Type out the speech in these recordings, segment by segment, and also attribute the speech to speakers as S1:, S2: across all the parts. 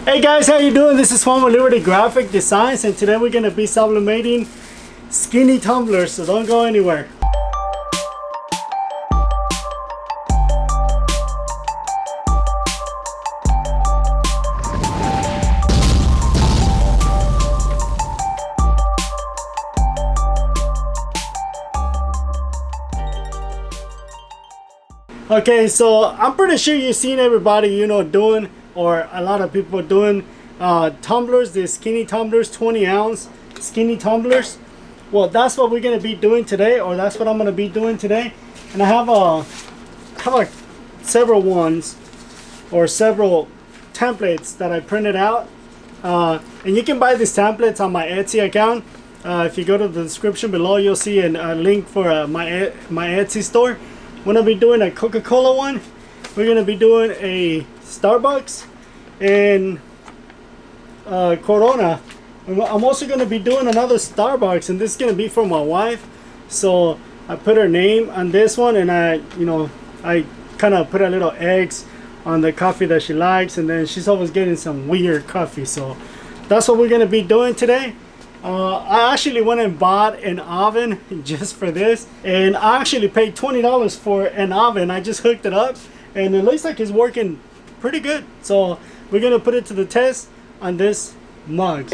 S1: Hey guys, how you doing? This is Juan with Liberty Graphic Designs, and today we're going to be sublimating skinny tumblers, so don't go anywhere. Okay, so I'm pretty sure you've seen everybody, doing, or a lot of people doing tumblers, the skinny tumblers, 20 ounce skinny tumblers. Well, that's what we're going to be doing today, or that's what I'm going to be doing today. And I have several ones, or several templates that I printed out. And you can buy these templates on my Etsy account. If you go to the description below, you'll see a link for my Etsy store. We're going to be doing a Coca-Cola one. We're going to be doing a Starbucks and Corona. I'm also going to be doing another Starbucks, and this is going to be for my wife. So I put her name on this one, and I kind of put a little eggs on the coffee that she likes, and then she's always getting some weird coffee. So that's what we're going to be doing today. I actually went and bought an oven just for this, and I actually paid $20 for an oven. I just hooked it up, and it looks like it's working pretty good. So we're gonna put it to the test on this mug.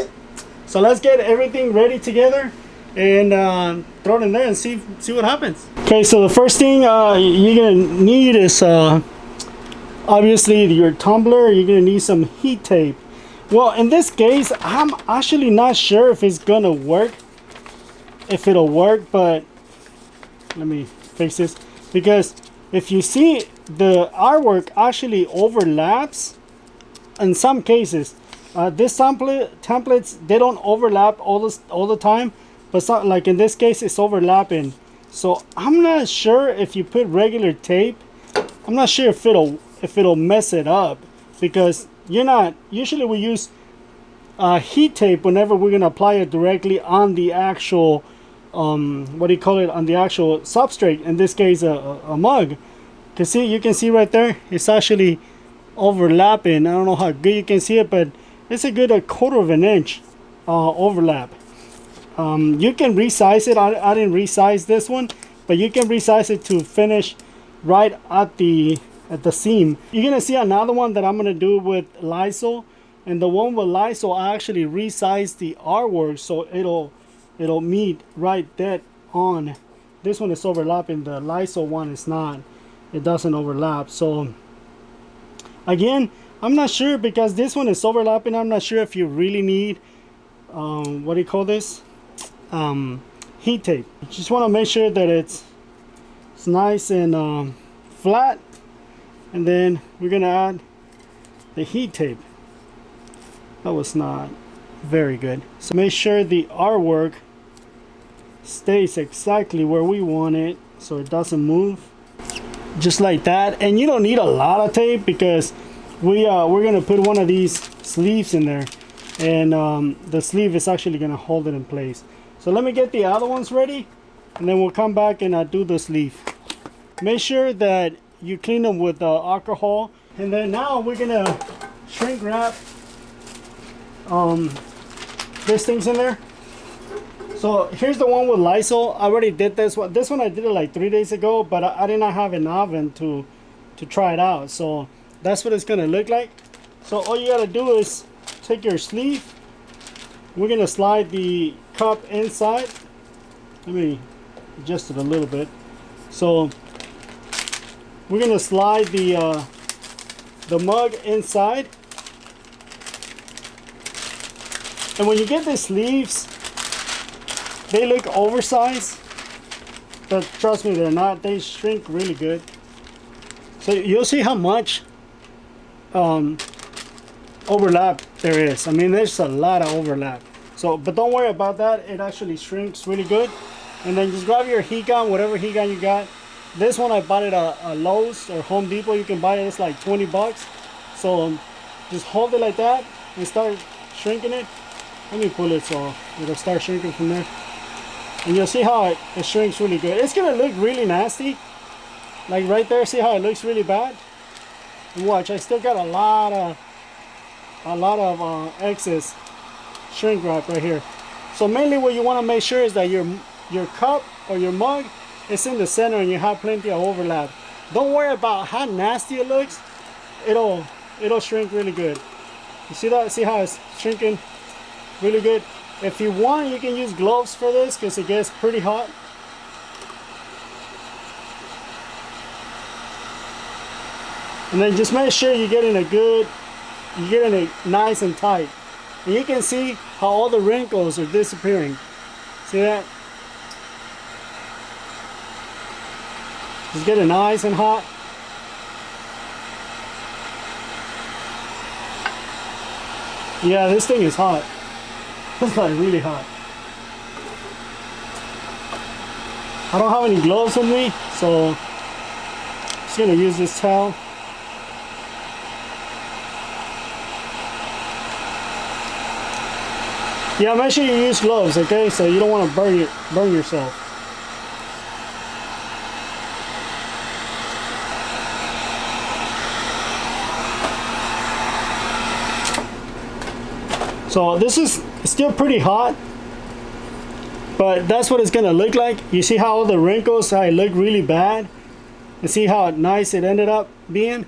S1: So let's get everything ready together and throw it in there and see what happens. Okay, so the first thing you're gonna need is obviously your tumbler. You're gonna need some heat tape. Well, in this case, I'm actually not sure if it's gonna work, if it'll work, but let me fix this, because if you see, the artwork actually overlaps in some cases. This templates, they don't overlap all the time, but some, like in this case, it's overlapping. So I'm not sure if you put regular tape, I'm not sure if it'll mess it up, because usually we use heat tape whenever we're gonna apply it directly on the actual on the actual substrate, in this case a mug. You can see right there, it's actually overlapping. I don't know how good you can see it, but it's a good 1/4 of an inch overlap. You can resize it. I didn't resize this one, but you can resize it to finish right at the seam. You're gonna see another one that I'm gonna do with Lysol, and the one with Lysol, I actually resized the artwork so it'll meet right dead on. This one is overlapping, the Lysol one is not. It doesn't overlap. So again, I'm not sure, because this one is overlapping. I'm not sure if you really need heat tape. You just want to make sure that it's nice and flat. And then we're gonna add the heat tape. That was not very good. So make sure the artwork stays exactly where we want it, so it doesn't move. Just like that. And you don't need a lot of tape, because we're gonna put one of these sleeves in there, and the sleeve is actually gonna hold it in place. So let me get the other ones ready, and then we'll come back and do the sleeve. Make sure that you clean them with alcohol, and then now we're gonna shrink wrap these things in there. So here's the one with Lysol. I already did this one. This one I did it like 3 days ago, but I did not have an oven to try it out. So that's what it's gonna look like. So all you gotta do is take your sleeve. We're gonna slide the cup inside. Let me adjust it a little bit. So we're gonna slide the mug inside, and when you get the sleeves, they look oversized, but trust me, they're not. They shrink really good. So you'll see how much overlap there is. I mean, there's a lot of overlap. So, but don't worry about that. It actually shrinks really good. And then just grab your heat gun, whatever heat gun you got. This one I bought it at Lowe's or Home Depot. You can buy it. It's like 20 bucks. So just hold it like that and start shrinking it. Let me pull it so it'll start shrinking from there. And you'll see how it shrinks really good. It's gonna look really nasty. Like right there, see how it looks really bad? And watch, I still got a lot of a lot of excess shrink wrap right here. So mainly what you want to make sure is that your cup or your mug is in the center and you have plenty of overlap. Don't worry about how nasty it looks. It'll shrink really good. You see that? See how it's shrinking really good? If you want, you can use gloves for this because it gets pretty hot. And then just make sure you're getting it nice and tight. And you can see how all the wrinkles are disappearing. See that? Just get it nice and hot. Yeah, this thing is hot. It's like really hot. I don't have any gloves with me, so I'm just gonna use this towel. Yeah, make sure you use gloves, okay? So you don't want to burn yourself. So this is still pretty hot, but that's what it's gonna look like. You see how all the wrinkles, how it looked really bad, and see how nice it ended up being?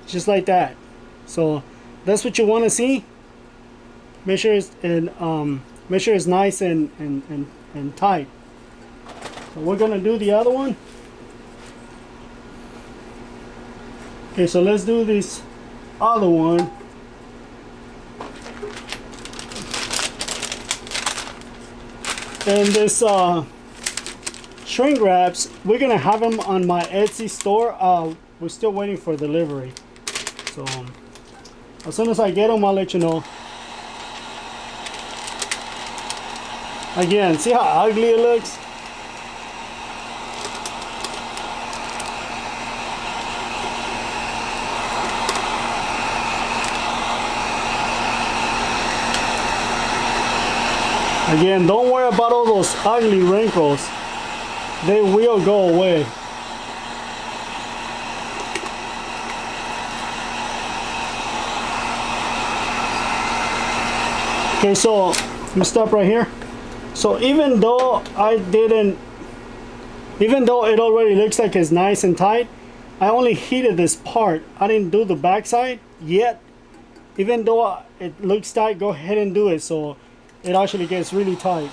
S1: Just like that. So that's what you want to see. Make sure it's nice and tight. So we're gonna do the other one. Okay, so let's do this other one. And this shrink wraps, we're gonna have them on my Etsy store. We're still waiting for delivery. So as soon as I get them, I'll let you know. Again, see how ugly it looks? Again, don't worry about all those ugly wrinkles. They will go away. Okay, so let me stop right here. So even though it already looks like it's nice and tight, I only heated this part. I didn't do the backside yet. Even though it looks tight, go ahead and do it so it actually gets really tight.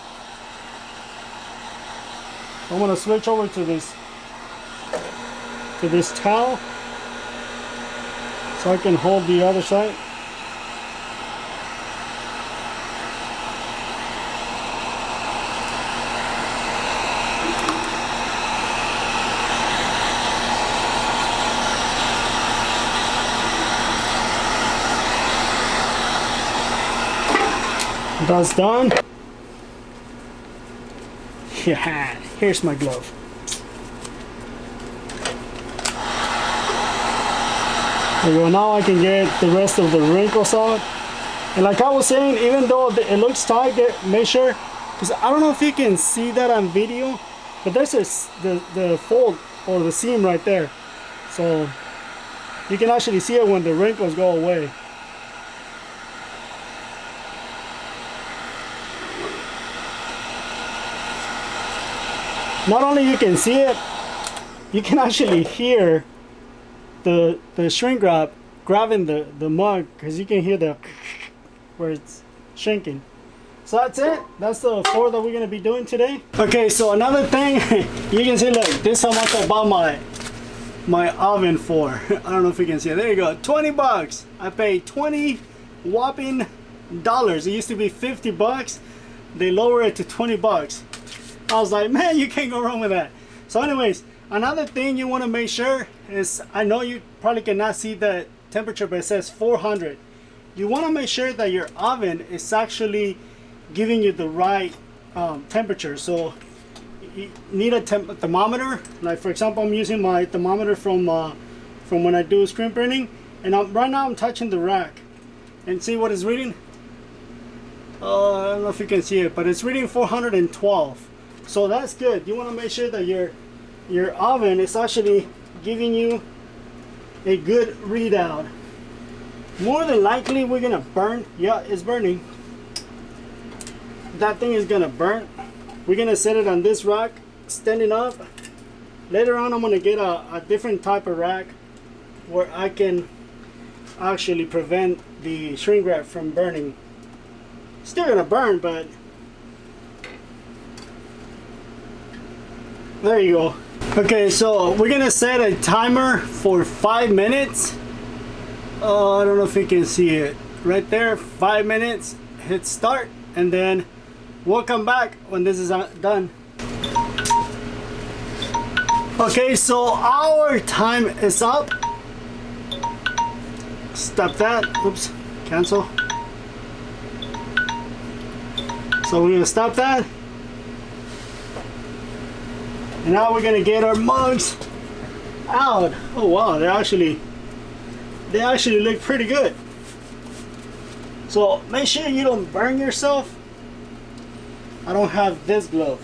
S1: I'm gonna switch over to this towel so I can hold the other side. That's done. Yeah, here's my glove. There you go. Now I can get the rest of the wrinkles out. And like I was saying, even though it looks tight, make sure, because I don't know if you can see that on video, but there's the fold or the seam right there. So you can actually see it when the wrinkles go away. Not only you can see it, you can actually hear the shrink wrap grabbing the mug, because you can hear the where it's shrinking. So that's it. That's the 4 that we're going to be doing today. Okay, so another thing, you can see, look, this is how much I bought my oven for. I don't know if you can see it. There you go, 20 bucks. I paid 20 whopping dollars. It used to be 50 bucks. They lowered it to 20 bucks. I was like, man, you can't go wrong with that. So anyways, another thing you want to make sure is, I know you probably cannot see the temperature, but it says 400. You want to make sure that your oven is actually giving you the right temperature. So you need a thermometer. Like for example, I'm using my thermometer from when I do screen printing, and right now I'm touching the rack, and see what it's reading. I don't know if you can see it, but it's reading 412. So that's good. You want to make sure that your oven is actually giving you a good readout. more than likely we're gonna burn. Yeah, it's burning. That thing is gonna burn. We're gonna set it on this rack, standing up. Later on, I'm gonna get a different type of rack where I can actually prevent the shrink wrap from burning. Still gonna burn, but there you go. Okay, so we're gonna set a timer for 5 minutes. Oh, I don't know if you can see it right there. 5 minutes. Hit start, and then we'll come back when this is done. Okay, so our time is up. Stop that. Oops, cancel. So we're gonna stop that. And now we're gonna get our mugs out. Oh wow, they actually look pretty good. So make sure you don't burn yourself. I don't have this glove.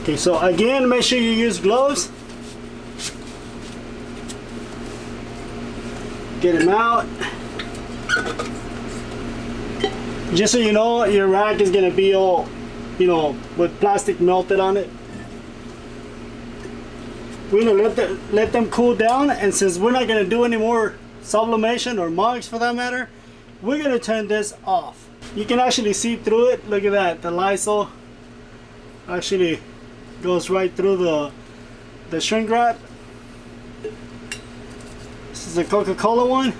S1: Okay, so again, make sure you use gloves. Get them out. Just so you know, your rack is gonna be all, you know, with plastic melted on it. We're gonna let them cool down, and since we're not gonna do any more sublimation or mugs for that matter, we're gonna turn this off. You can actually see through it. Look at that, the Lysol actually goes right through the shrink wrap. This is a Coca-Cola one.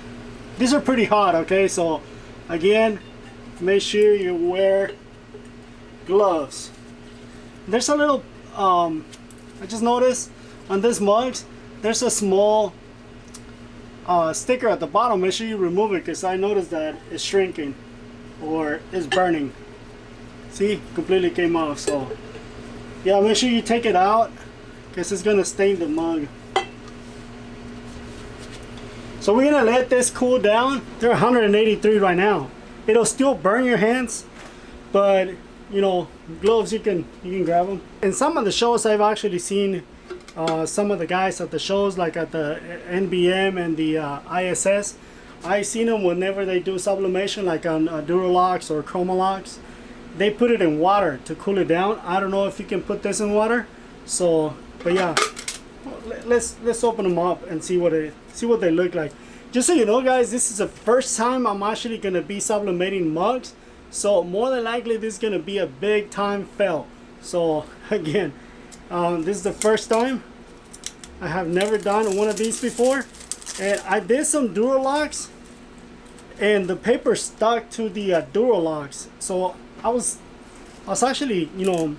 S1: These are pretty hot, okay? So again, make sure you wear gloves. There's a little, I just noticed on this mugs, there's a small sticker at the bottom. Make sure you remove it, because I noticed that it's shrinking or it's burning. See, completely came off. So yeah, make sure you take it out, because it's gonna stain the mug. So we're gonna let this cool down. They're 183 right now. It'll still burn your hands, but you know, gloves, you can grab them. In some of the shows, I've actually seen some of the guys at the shows, like at the NBM and the ISS. I've seen them whenever they do sublimation, like on Duralox or Chromalox. They put it in water to cool it down. I don't know if you can put this in water. So, but yeah, let's open them up and see what they look like. Just so you know, guys, this is the first time I'm actually gonna be sublimating mugs. So more than likely, this is gonna be a big time fail. So again, this is the first time. I have never done one of these before, and I did some Duralox, and the paper stuck to the Duralox. So I was actually, you know,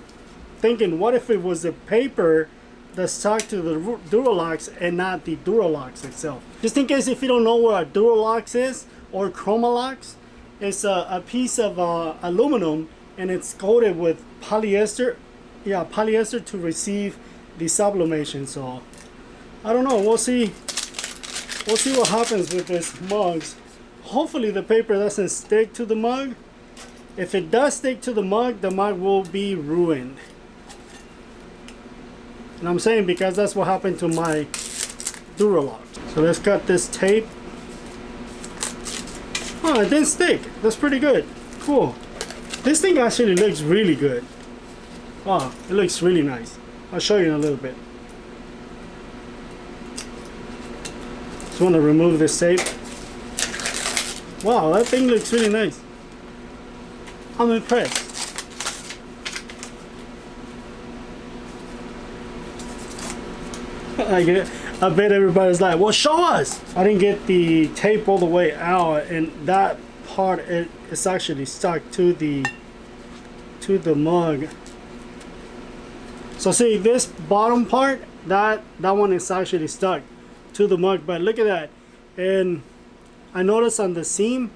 S1: thinking, what if it was the paper that stuck to the Duralox and not the Duralox itself? Just in case if you don't know what a Duralox is, or Chromalox, it's a piece of aluminum, and it's coated with polyester. Yeah, polyester to receive the sublimation. So I don't know, we'll see what happens with this mugs. Hopefully the paper doesn't stick to the mug. If it does stick to the mug will be ruined. And I'm saying because that's what happened to my Duralox. So let's cut this tape. Oh, it didn't stick. That's pretty good. Cool. This thing actually looks really good. Wow, it looks really nice. I'll show you in a little bit. Just want to remove this tape. Wow, that thing looks really nice. I'm impressed. I bet everybody's like, well, show us. I didn't get the tape all the way out, and that part it's actually stuck to the mug. So see, this bottom part, that one is actually stuck to the mug, but look at that. And I noticed on the seam,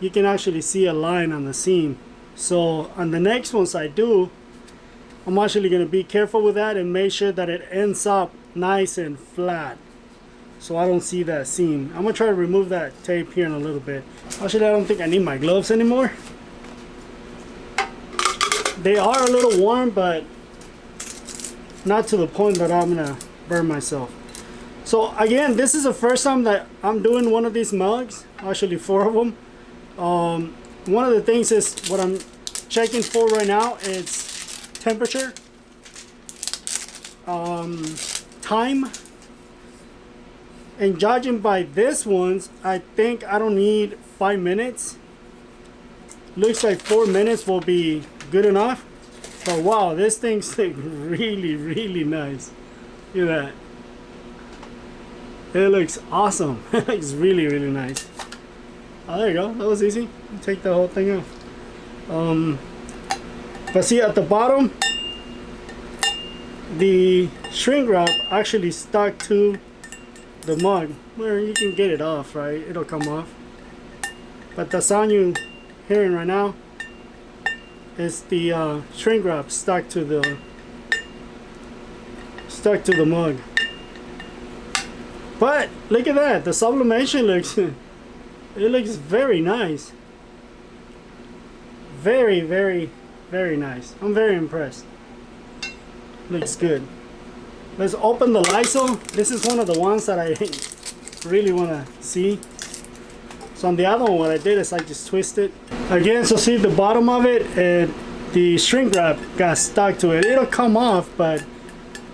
S1: you can actually see a line on the seam. So on the next ones I do, I'm actually going to be careful with that and make sure that it ends up nice and flat, so I don't see that seam. I'm going to try to remove that tape here in a little bit. Actually, I don't think I need my gloves anymore. They are a little warm, but not to the point that I'm going to burn myself. So again, this is the first time that I'm doing one of these mugs, actually 4 of them. One of the things is what I'm checking for right now is temperature, time, and judging by this ones, I think I don't need 5 minutes. Looks like 4 minutes will be good enough. But wow, this thing's really, really nice. Look at that. It looks awesome. It looks really, really nice. Oh, there you go. That was easy. Take the whole thing off. But see at the bottom, the shrink wrap actually stuck to the mug. Where you can get it off, right? It'll come off. But the sound you're hearing right now is the shrink wrap stuck to the mug. But look at that, the sublimation looks it looks very nice. Very, very, very nice. I'm very impressed. Looks good. Let's open the Lysol. This is one of the ones that I really want to see. So on the other one, what I did is I just twisted again. So see the bottom of it, and the shrink wrap got stuck to it. It'll come off, but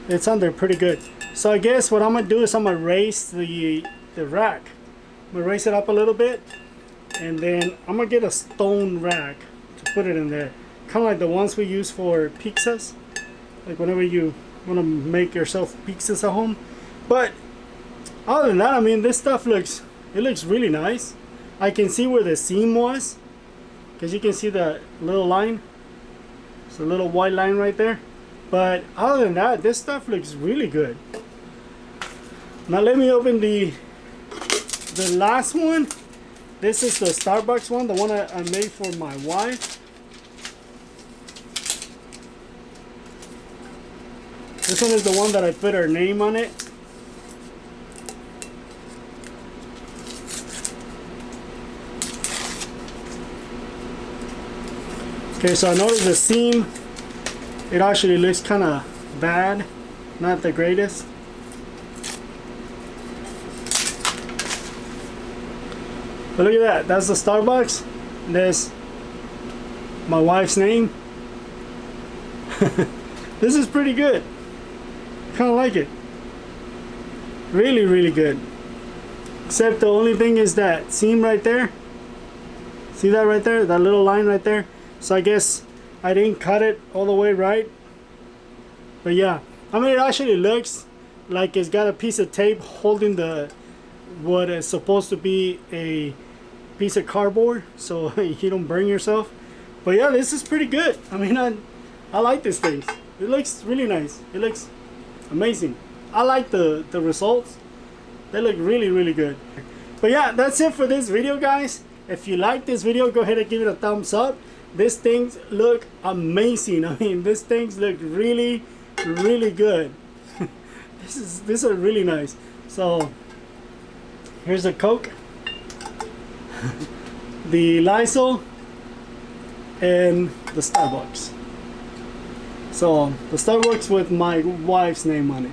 S1: it's under pretty good. So I guess what I'm gonna do is I'm gonna raise the rack. I'm gonna raise it up a little bit, and then I'm gonna get a stone rack to put it in there, kind of like the ones we use for pizzas, like whenever you want to make yourself pizzas at home. But other than that, I mean, this stuff looks really nice. I can see where the seam was, because you can see the little line. It's a little white line right there. But other than that, this stuff looks really good. Now let me open the last one. This is the Starbucks one, the one I made for my wife. This one is the one that I put her name on it. Okay, so I noticed the seam, it actually looks kind of bad, not the greatest. But look at that, that's the Starbucks. There's my wife's name. This is pretty good. Kind of like it. Really, really good. Except the only thing is that seam right there. See that right there? That little line right there? So I guess I didn't cut it all the way right. But yeah, I mean, it actually looks like it's got a piece of tape holding what is supposed to be a piece of cardboard, so you don't burn yourself. But yeah, this is pretty good. I mean, I like this thing. It looks really nice. It looks amazing. I like the results. They look really, really good. But yeah, that's it for this video, guys. If you like this video, go ahead and give it a thumbs up. These things look amazing. I mean, these things look really, really good. These are really nice. So here's a Coke, the Lysol, and the Starbucks. So the Starbucks with my wife's name on it.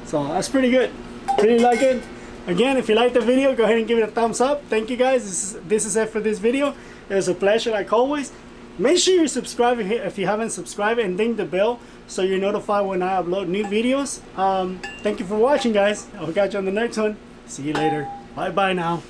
S1: So that's pretty good. Really like it. Again, if you like the video, go ahead and give it a thumbs up. Thank you, guys. This is it for this video. It was a pleasure, like always. Make sure you subscribe if you haven't subscribed, and ding the bell so you're notified when I upload new videos. Thank you for watching, guys. I'll catch you on the next one. See you later. Bye bye now.